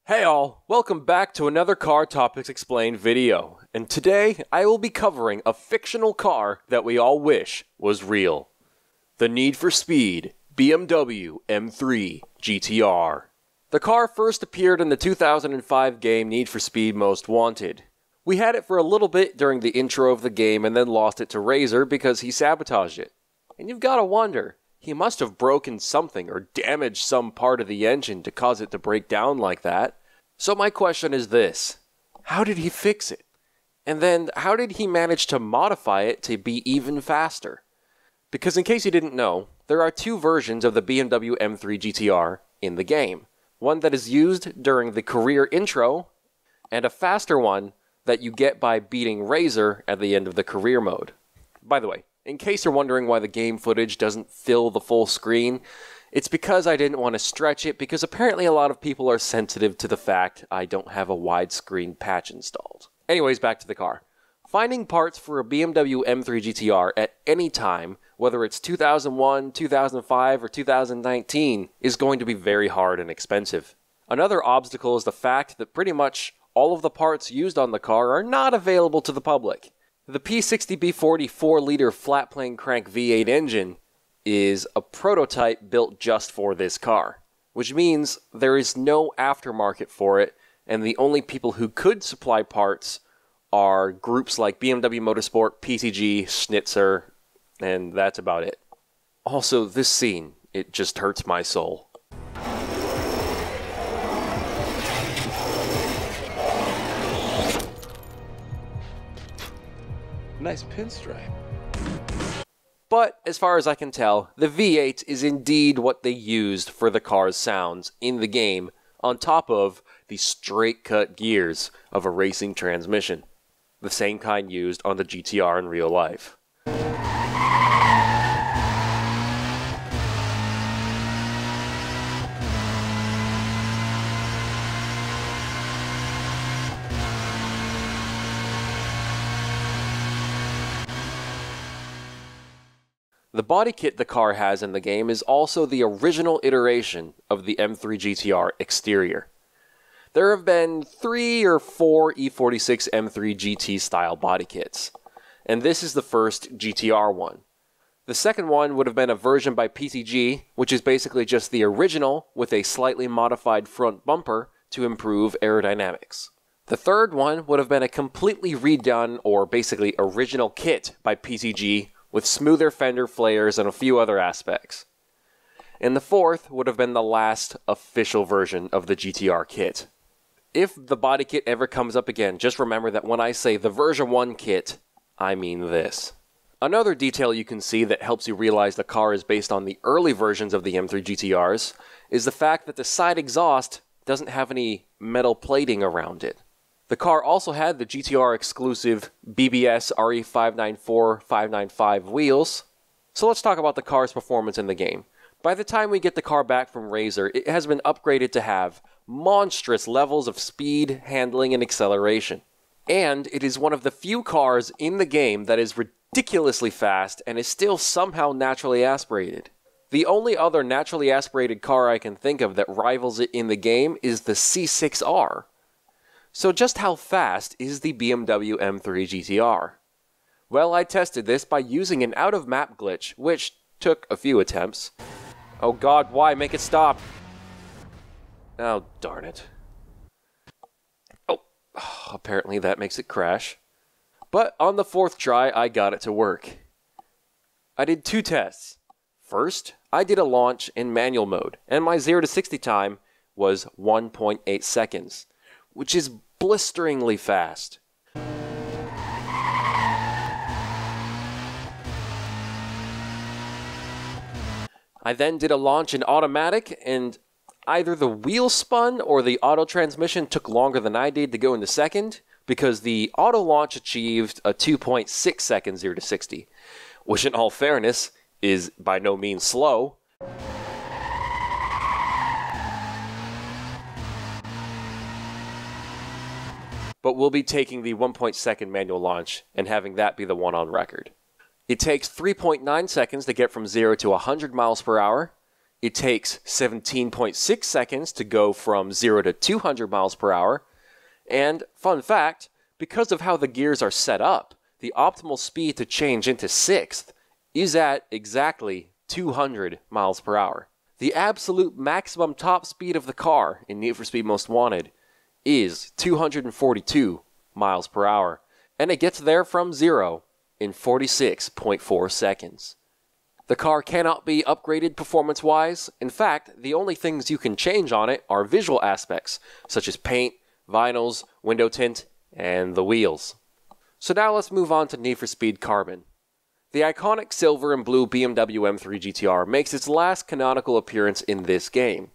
Hey all, welcome back to another Car Topics Explained video, and today I will be covering a fictional car that we all wish was real. The Need for Speed BMW M3 GTR. The car first appeared in the 2005 game Need for Speed Most Wanted. We had it for a little bit during the intro of the game and then lost it to Razor because he sabotaged it. And you've gotta wonder, he must have broken something or damaged some part of the engine to cause it to break down like that. So my question is this: how did he fix it? And then how did he manage to modify it to be even faster? Because in case you didn't know, there are two versions of the BMW M3 GTR in the game. One that is used during the career intro, and a faster one that you get by beating Razor at the end of the career mode. By the way, in case you're wondering why the game footage doesn't fill the full screen, it's because I didn't want to stretch it, because apparently a lot of people are sensitive to the fact I don't have a widescreen patch installed. Anyways, back to the car. Finding parts for a BMW M3 GTR at any time, whether it's 2001, 2005, or 2019, is going to be very hard and expensive. Another obstacle is the fact that pretty much all of the parts used on the car are not available to the public. The P60B40 4-liter flat-plane crank V8 engine is a prototype built just for this car, which means there is no aftermarket for it, and the only people who could supply parts are groups like BMW Motorsport, PCG, Schnitzer, and that's about it. Also, this scene, it just hurts my soul. Nice pinstripe. But, as far as I can tell, the V8 is indeed what they used for the car's sounds in the game, on top of the straight-cut gears of a racing transmission. The same kind used on the GTR in real life. The body kit the car has in the game is also the original iteration of the M3 GTR exterior. There have been 3 or 4 E46 M3 GT style body kits, and this is the first GTR one. The second one would have been a version by PCG, which is basically just the original with a slightly modified front bumper to improve aerodynamics. The third one would have been a completely redone or basically original kit by PCG with smoother fender flares and a few other aspects. And the fourth would have been the last official version of the GTR kit. If the body kit ever comes up again, just remember that when I say the version 1 kit, I mean this. Another detail you can see that helps you realize the car is based on the early versions of the M3 GTRs is the fact that the side exhaust doesn't have any metal plating around it. The car also had the GTR exclusive BBS RE594-595 wheels. So let's talk about the car's performance in the game. By the time we get the car back from Razor, it has been upgraded to have monstrous levels of speed, handling, and acceleration. And it is one of the few cars in the game that is ridiculously fast and is still somehow naturally aspirated. The only other naturally aspirated car I can think of that rivals it in the game is the C6R. So just how fast is the BMW M3 GTR? Well, I tested this by using an out-of-map glitch, which took a few attempts. Oh god, why? Make it stop! Oh, darn it. Oh, apparently that makes it crash. But on the 4th try, I got it to work. I did 2 tests. First, I did a launch in manual mode, and my 0 to 60 time was 1.8 seconds, which is blisteringly fast. I then did a launch in automatic, and either the wheel spun or the auto transmission took longer than I did to go into second, because the auto launch achieved a 2.6 second 0 to 60, which in all fairness is by no means slow. But we'll be taking the 1.2 manual launch and having that be the one on record. It takes 3.9 seconds to get from 0 to 100 miles per hour, It takes 17.6 seconds to go from 0 to 200 miles per hour. And, fun fact, because of how the gears are set up, the optimal speed to change into 6th is at exactly 200 miles per hour. The absolute maximum top speed of the car in Need for Speed Most Wanted is 242 miles per hour, and it gets there from 0 in 46.4 seconds. The car cannot be upgraded performance-wise. In fact, the only things you can change on it are visual aspects, such as paint, vinyls, window tint, and the wheels. So now let's move on to Need for Speed Carbon. The iconic silver and blue BMW M3 GTR makes its last canonical appearance in this game,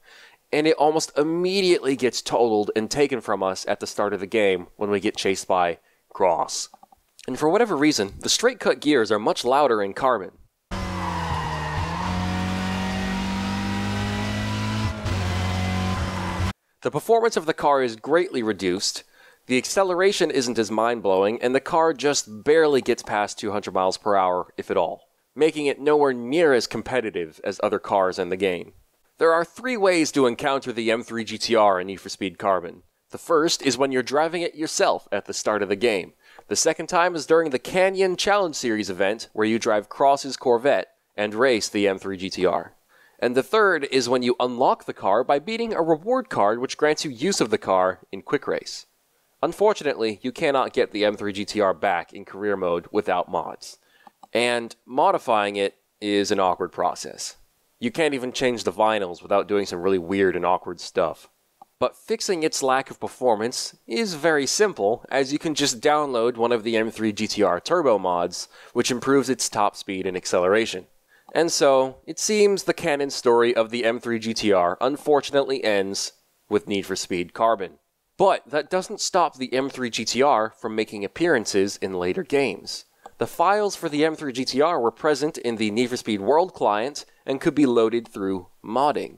and it almost immediately gets totaled and taken from us at the start of the game when we get chased by Cross. And for whatever reason, the straight cut gears are much louder in Carbon. The performance of the car is greatly reduced, the acceleration isn't as mind-blowing, and the car just barely gets past 200 miles per hour, if at all, making it nowhere near as competitive as other cars in the game. There are 3 ways to encounter the M3 GTR in Need for Speed Carbon. The first is when you're driving it yourself at the start of the game. The second time is during the Canyon Challenge Series event, where you drive Cross's Corvette and race the M3 GTR. And the third is when you unlock the car by beating a reward card which grants you use of the car in Quick Race. Unfortunately, you cannot get the M3 GTR back in career mode without mods. And modifying it is an awkward process. You can't even change the vinyls without doing some really weird and awkward stuff. But fixing its lack of performance is very simple, as you can just download one of the M3 GTR turbo mods, which improves its top speed and acceleration. And so, it seems the canon story of the M3 GTR unfortunately ends with Need for Speed Carbon. But that doesn't stop the M3 GTR from making appearances in later games. The files for the M3 GTR were present in the Need for Speed World client and could be loaded through modding.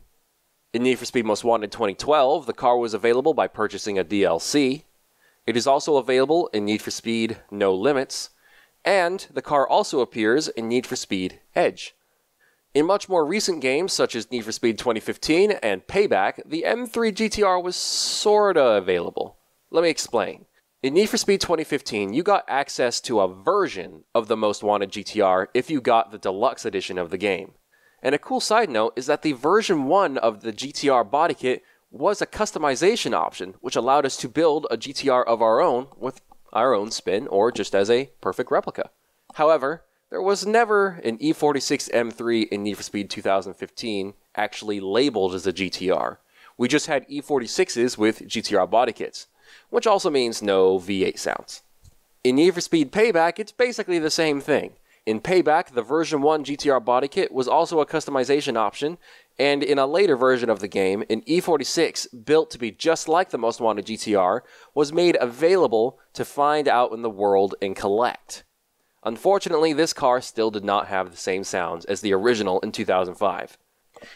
In Need for Speed Most Wanted 2012, the car was available by purchasing a DLC. It is also available in Need for Speed No Limits, and the car also appears in Need for Speed Edge. In much more recent games, such as Need for Speed 2015 and Payback, the M3 GTR was sorta available. Let me explain. In Need for Speed 2015, you got access to a version of the Most Wanted GTR if you got the deluxe edition of the game. And a cool side note is that the version 1 of the GTR body kit was a customization option, which allowed us to build a GTR of our own with our own spin, or just as a perfect replica. However, there was never an E46 M3 in Need for Speed 2015 actually labeled as a GTR. We just had E46s with GTR body kits, which also means no V8 sounds. In Need for Speed Payback, it's basically the same thing. In Payback, the version 1 GTR body kit was also a customization option, and in a later version of the game, an E46 built to be just like the Most Wanted GTR was made available to find out in the world and collect. Unfortunately, this car still did not have the same sounds as the original in 2005.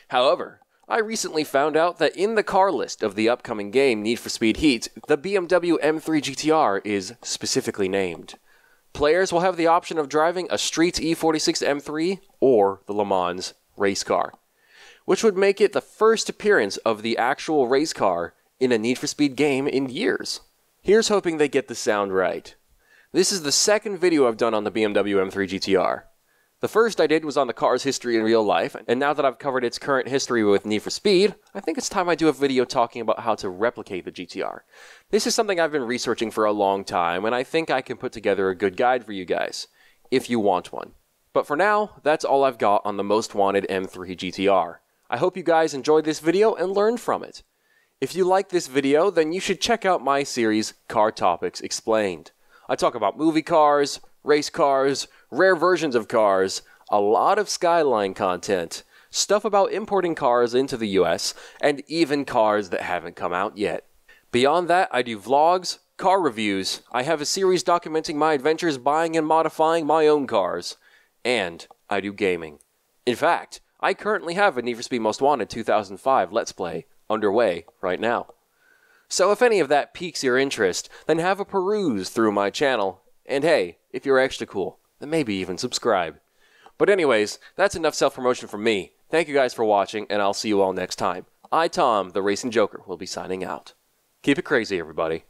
However, I recently found out that in the car list of the upcoming game Need for Speed Heat, the BMW M3 GTR is specifically named. Players will have the option of driving a street E46 M3 or the Le Mans race car, which would make it the first appearance of the actual race car in a Need for Speed game in years. Here's hoping they get the sound right. This is the second video I've done on the BMW M3 GTR. The first I did was on the car's history in real life, and now that I've covered its current history with Need for Speed, I think it's time I do a video talking about how to replicate the GTR. This is something I've been researching for a long time, and I think I can put together a good guide for you guys, if you want one. But for now, that's all I've got on the Most Wanted M3 GTR. I hope you guys enjoyed this video and learned from it. If you like this video, then you should check out my series, Car Topics Explained. I talk about movie cars, race cars, rare versions of cars, a lot of Skyline content, stuff about importing cars into the US, and even cars that haven't come out yet. Beyond that, I do vlogs, car reviews, I have a series documenting my adventures buying and modifying my own cars, and I do gaming. In fact, I currently have a Need for Speed Most Wanted 2005 Let's Play underway right now. So if any of that piques your interest, then have a peruse through my channel, and hey, if you're extra cool, then maybe even subscribe. But anyways, that's enough self-promotion from me. Thank you guys for watching, and I'll see you all next time. I, Tom, the Racing Joker, will be signing out. Keep it crazy, everybody.